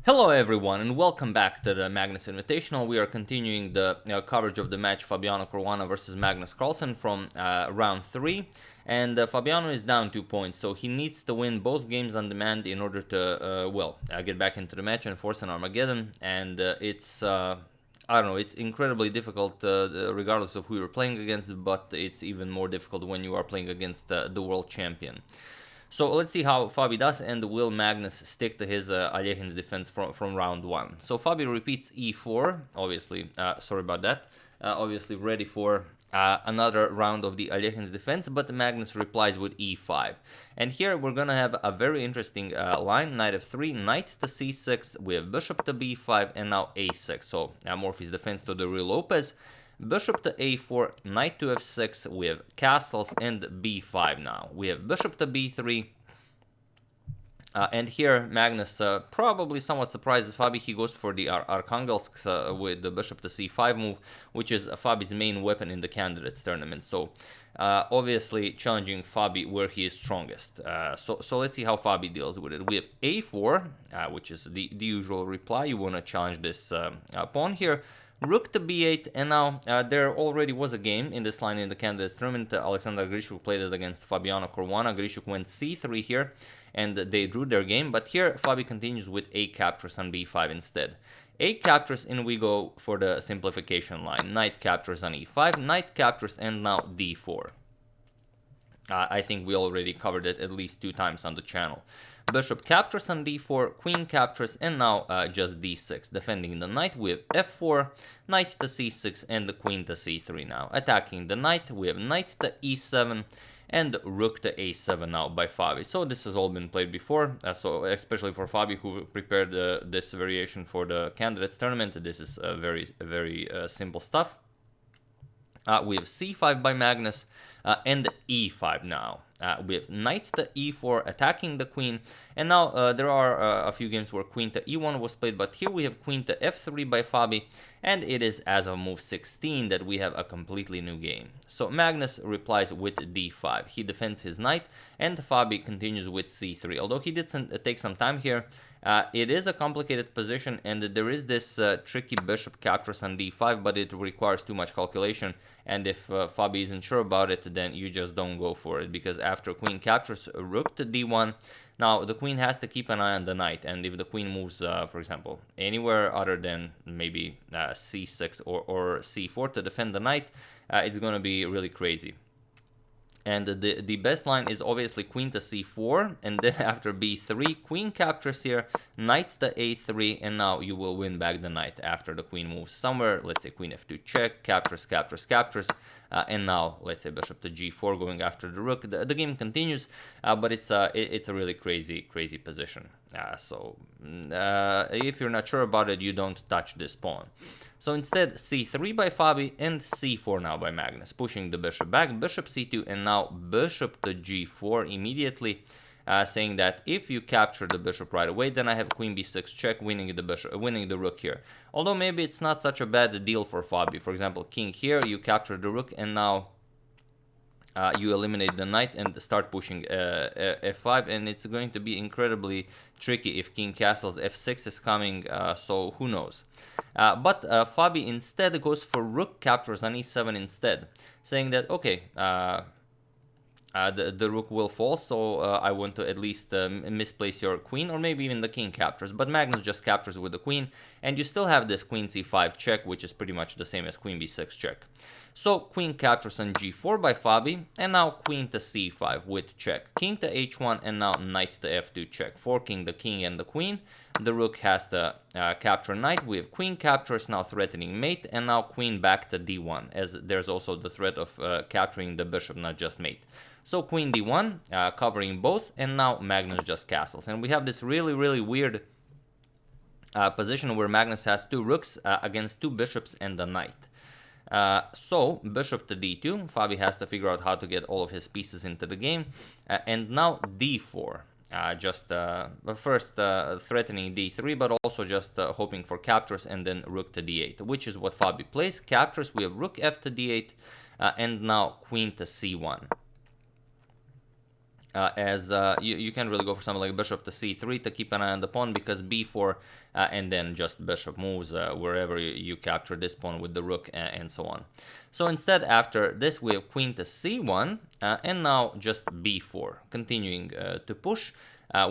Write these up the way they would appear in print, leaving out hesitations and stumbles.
Hello everyone and welcome back to the Magnus Invitational. We are continuing the coverage of the match Fabiano Caruana versus Magnus Carlsen from round 3, and Fabiano is down 2 points, so he needs to win both games on demand in order to get back into the match and force an Armageddon. And it's I don't know, it's incredibly difficult regardless of who you're playing against, but it's even more difficult when you are playing against the world champion. So let's see how Fabi does, and will Magnus stick to his Alekhin's defense from round 1. So Fabi repeats e4, obviously, sorry about that, obviously ready for another round of the Alekhin's defense, but Magnus replies with e5. And here we're gonna have a very interesting line, knight f3, knight to c6, we have bishop to b5, and now a6. So Morphy's defense to the Ruy Lopez. Bishop to a4, knight to f6, we have castles, and b5 now. We have bishop to b3, and here Magnus probably somewhat surprises Fabi. He goes for the Arkhangelsk with the bishop to c5 move, which is Fabi's main weapon in the candidates tournament. So obviously challenging Fabi where he is strongest. So let's see how Fabi deals with it. We have a4, which is the usual reply. You want to challenge this pawn here. Rook to b8, and now there already was a game in this line in the candidates tournament. Alexander Grishuk played it against Fabiano Caruana. Grishuk went c3 here, and they drew their game. But here Fabi continues with a captures on b5 instead. A captures, and we go for the simplification line. Knight captures on e5, knight captures, and now d4. I think we already covered it at least 2 times on the channel. Bishop captures on d4, queen captures, and now just d6. Defending the knight, we have f4, knight to c6, and the queen to c3 now. Attacking the knight, we have knight to e7, and rook to a7 now by Fabi. So this has all been played before, so especially for Fabi, who prepared this variation for the candidates tournament. This is very simple stuff. We have c5 by Magnus, and e5 now. We have knight to e4 attacking the queen, and now there are a few games where queen to e1 was played, but here we have queen to f3 by Fabi, and it is as of move 16 that we have a completely new game. So Magnus replies with d5. He defends his knight, and Fabi continues with c3. Although he did take some time here, it is a complicated position, and there is this tricky bishop captures on d5, but it requires too much calculation, and if Fabi isn't sure about it, then you just don't go for it, because after queen captures, rook to d1, now the queen has to keep an eye on the knight, and if the queen moves, for example, anywhere other than maybe c6 or c4 to defend the knight, it's going to be really crazy. And the best line is obviously queen to c4, and then after b3, queen captures here, knight to a3, and now you will win back the knight after the queen moves somewhere. Let's say queen f2 check, captures, and now let's say bishop to g4 going after the rook. The game continues, but it's a really crazy position. So if you're not sure about it, you don't touch this pawn. So instead, c3 by Fabi and c4 now by Magnus, pushing the bishop back, bishop c2, and now bishop to g4 immediately, saying that if you capture the bishop right away, then I have queen b6 check, winning the rook here. Although maybe it's not such a bad deal for Fabi. For example, king here, you capture the rook, and now you eliminate the knight and start pushing f5, and it's going to be incredibly tricky if king castles. f6 is coming, so who knows. But Fabi instead goes for rook captures on e7 instead, saying that okay, the rook will fall, so I want to at least misplace your queen, or maybe even the king captures. But Magnus just captures with the queen, and you still have this queen c5 check, which is pretty much the same as queen b6 check. So queen captures on g4 by Fabi, and now queen to c5 with check. King to h1, and now knight to f2 check, forking the king and the queen. The rook has to capture knight. We have queen captures, now threatening mate, and now queen back to d1, as there's also the threat of capturing the bishop, not just mate. So queen d1, covering both, and now Magnus just castles. And we have this really weird position where Magnus has 2 rooks against 2 bishops and a knight. So bishop to d2, Fabi has to figure out how to get all of his pieces into the game, and now d4. First threatening d3, but also just hoping for captures, and then rook to d8, which is what Fabi plays. Captures, we have rook f to d8, and now queen to c1. as you can't really go for something like bishop to c3 to keep an eye on the pawn, because b4 and then just bishop moves wherever you capture this pawn with the rook and so on. So instead, after this, we have queen to c1 and now just b4, continuing to push.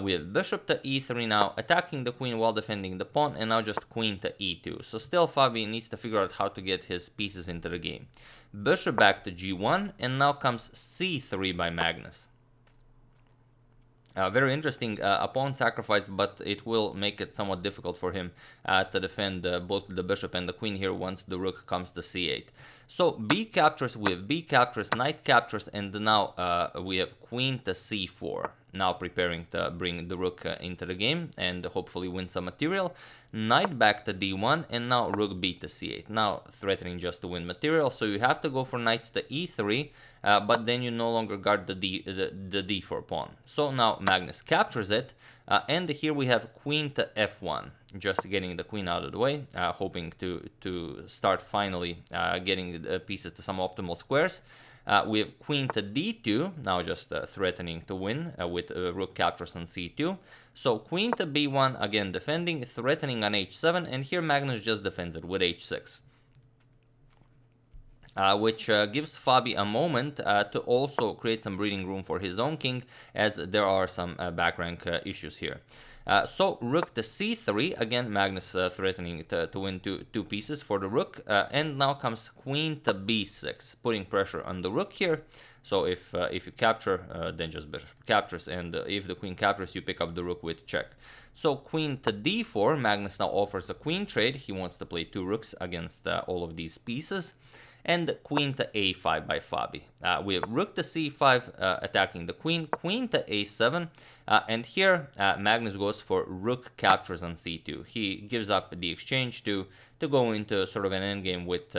We have bishop to e3 now, attacking the queen while defending the pawn, and now just queen to e2. So still Fabi needs to figure out how to get his pieces into the game. Bishop back to g1, and now comes c3 by Magnus. Very interesting, a pawn sacrifice, but it will make it somewhat difficult for him to defend both the bishop and the queen here once the rook comes to c8. So b captures, we have b captures, knight captures, and now we have queen to c4. Now preparing to bring the rook into the game and hopefully win some material. Knight back to d1, and now rook b to c8. Now threatening just to win material, so you have to go for knight to e3, but then you no longer guard the d4 pawn. So now Magnus captures it, and here we have queen to f1, just getting the queen out of the way, hoping to start finally getting the pieces to some optimal squares. We have queen to d2, now just threatening to win with rook captures on c2. So queen to b1, again defending, threatening on h7, and here Magnus just defends it with h6. Which gives Fabi a moment to also create some breathing room for his own king, as there are some back rank issues here. So rook to c3, again Magnus threatening to win two pieces for the rook, and now comes queen to b6, putting pressure on the rook here. So if you capture, then just bishop captures, and if the queen captures, you pick up the rook with check. So queen to d4, Magnus now offers a queen trade. He wants to play two rooks against all of these pieces. And queen to a5 by Fabi. We have rook to c5 attacking the queen, queen to a7, and here Magnus goes for rook captures on c2. He gives up the exchange to go into sort of an endgame with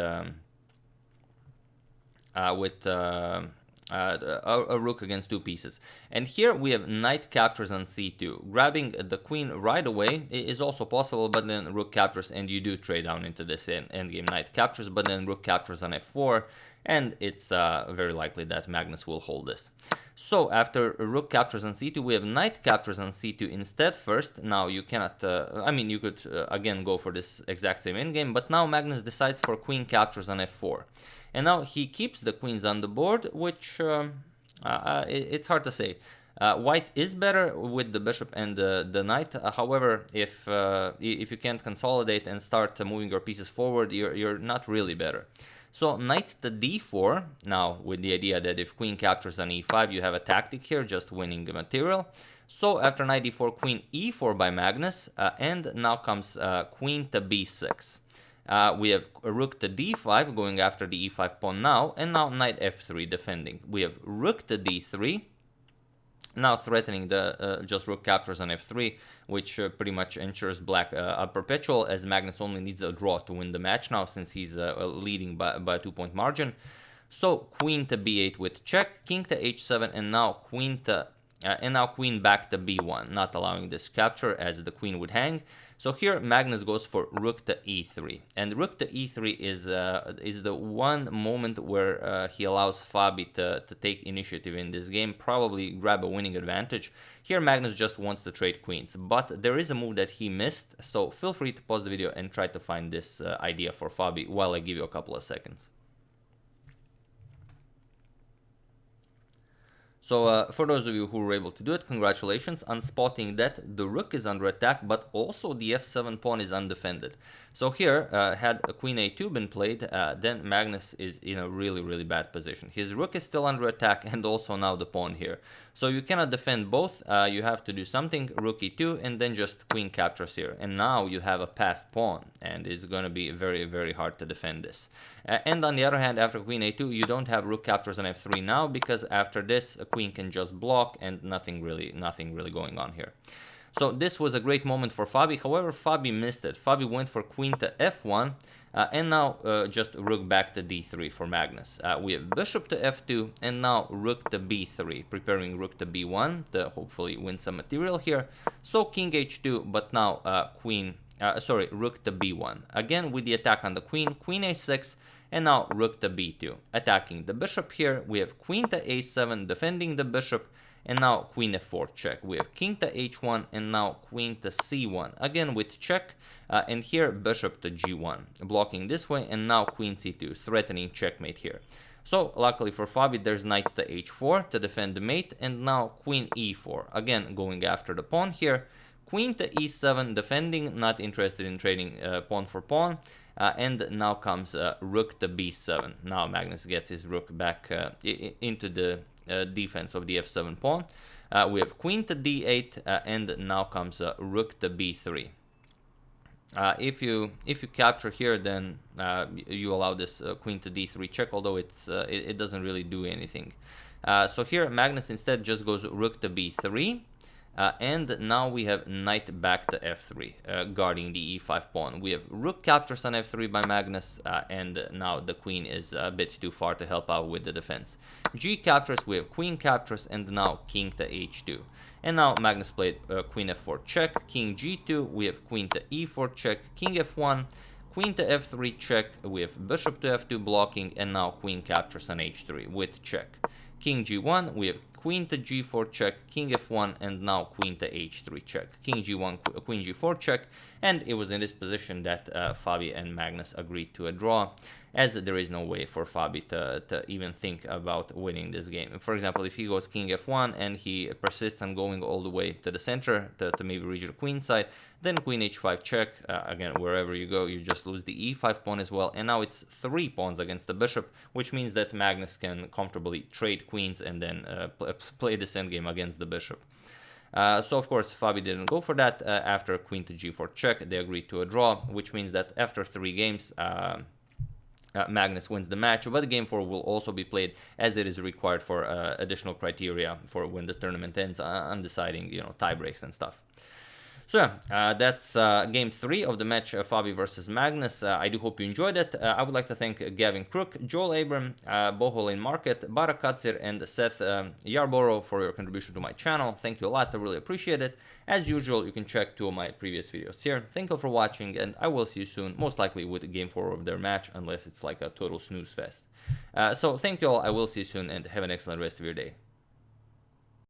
a rook against two pieces. And here we have knight captures on c2. Grabbing the queen right away is also possible, but then rook captures and you do trade down into this endgame. Knight captures, but then rook captures on f4, and it's very likely that Magnus will hold this. So after rook captures on c2, we have knight captures on c2 instead first. Now you cannot, I mean, you could again go for this exact same endgame, but now Magnus decides for queen captures on f4. And now he keeps the queens on the board, which it's hard to say. White is better with the bishop and the knight. However, if you can't consolidate and start moving your pieces forward, you're not really better. So knight to d4, now with the idea that if queen captures on e5, you have a tactic here, just winning the material. So after knight d4, queen e4 by Magnus, and now comes queen to b6. We have a rook to d5 going after the e5 pawn now, and now knight f3 defending. We have rook to d3, now threatening the just rook captures on f3, which pretty much ensures black a perpetual, as Magnus only needs a draw to win the match now, since he's leading by a 2-point margin. So queen to b8 with check, king to h7, and now queen back to b1, not allowing this capture as the queen would hang. So here Magnus goes for rook to e3, and rook to e3 is the one moment where he allows Fabi to take initiative in this game, probably grab a winning advantage. Here Magnus just wants to trade queens, but there is a move that he missed, so feel free to pause the video and try to find this idea for Fabi while I give you a couple of seconds. So for those of you who were able to do it, congratulations on spotting that the rook is under attack, but also the f7 pawn is undefended. So here, had queen a2 been played, then Magnus is in a really bad position. His rook is still under attack, and also now the pawn here. So you cannot defend both, you have to do something, rook e2, and then just queen captures here. And now you have a passed pawn, and it's going to be very hard to defend this. And on the other hand, after queen a2, you don't have rook captures on f3 now, because after this, a queen can just block, and nothing really going on here. So this was a great moment for Fabi. However, Fabi missed it. Fabi went for queen to f1, and now just rook back to d3 for Magnus. We have bishop to f2, and now rook to b3, preparing rook to b1 to hopefully win some material here. So king h2, but now rook to b1. Again with the attack on the queen, queen a6, and now rook to b2. Attacking the bishop here, we have queen to a7, defending the bishop, and now queen f4 check. We have king to h1 and now queen to c1, again with check, and here bishop to g1, blocking this way, and now queen c2, threatening checkmate here. So luckily for Fabi, there's knight to h4 to defend the mate, and now queen e4, again going after the pawn here. Queen to e7, defending, not interested in trading pawn for pawn, and now comes rook to b7. Now Magnus gets his rook back into the defense of the f7 pawn. We have queen to d8, and now comes rook to b3. If you capture here, then you allow this queen to d3 check, although it doesn't really do anything. So here Magnus instead just goes rook to b3, and now we have knight back to f3, guarding the e5 pawn. We have rook captures on f3 by Magnus, and now the queen is a bit too far to help out with the defense. G captures, we have queen captures, and now king to h2. And now Magnus played queen f4 check, king g2, we have queen to e4 check, king f1, queen to f3 check, we have bishop to f2 blocking, and now queen captures on h3 with check. King g1, we have queen to g4 check, king f1, and now queen to h3 check. King g1, queen g4 check, and it was in this position that Fabi and Magnus agreed to a draw, as there is no way for Fabi to even think about winning this game. For example, if he goes king f1 and he persists on going all the way to the center to maybe reach the queen side, then queen h5 check, again, wherever you go, you just lose the e5 pawn as well, and now it's 3 pawns against the bishop, which means that Magnus can comfortably trade queens and then play this endgame against the bishop. So of course Fabi didn't go for that. After queen to g4 check, they agreed to a draw, which means that after 3 games, Magnus wins the match, but game 4 will also be played, as it is required for additional criteria for when the tournament ends, on deciding, tie breaks and stuff. So yeah, that's game 3 of the match, Fabi versus Magnus. I do hope you enjoyed it. I would like to thank Gavin Crook, Joel Abram, Boholin Market, Bara Katsir, and Seth Yarborough for your contribution to my channel. Thank you a lot, I really appreciate it. As usual, you can check 2 of my previous videos here. Thank you for watching, and I will see you soon, most likely with game 4 of their match, unless it's like a total snooze fest. So thank you all, I will see you soon, and have an excellent rest of your day.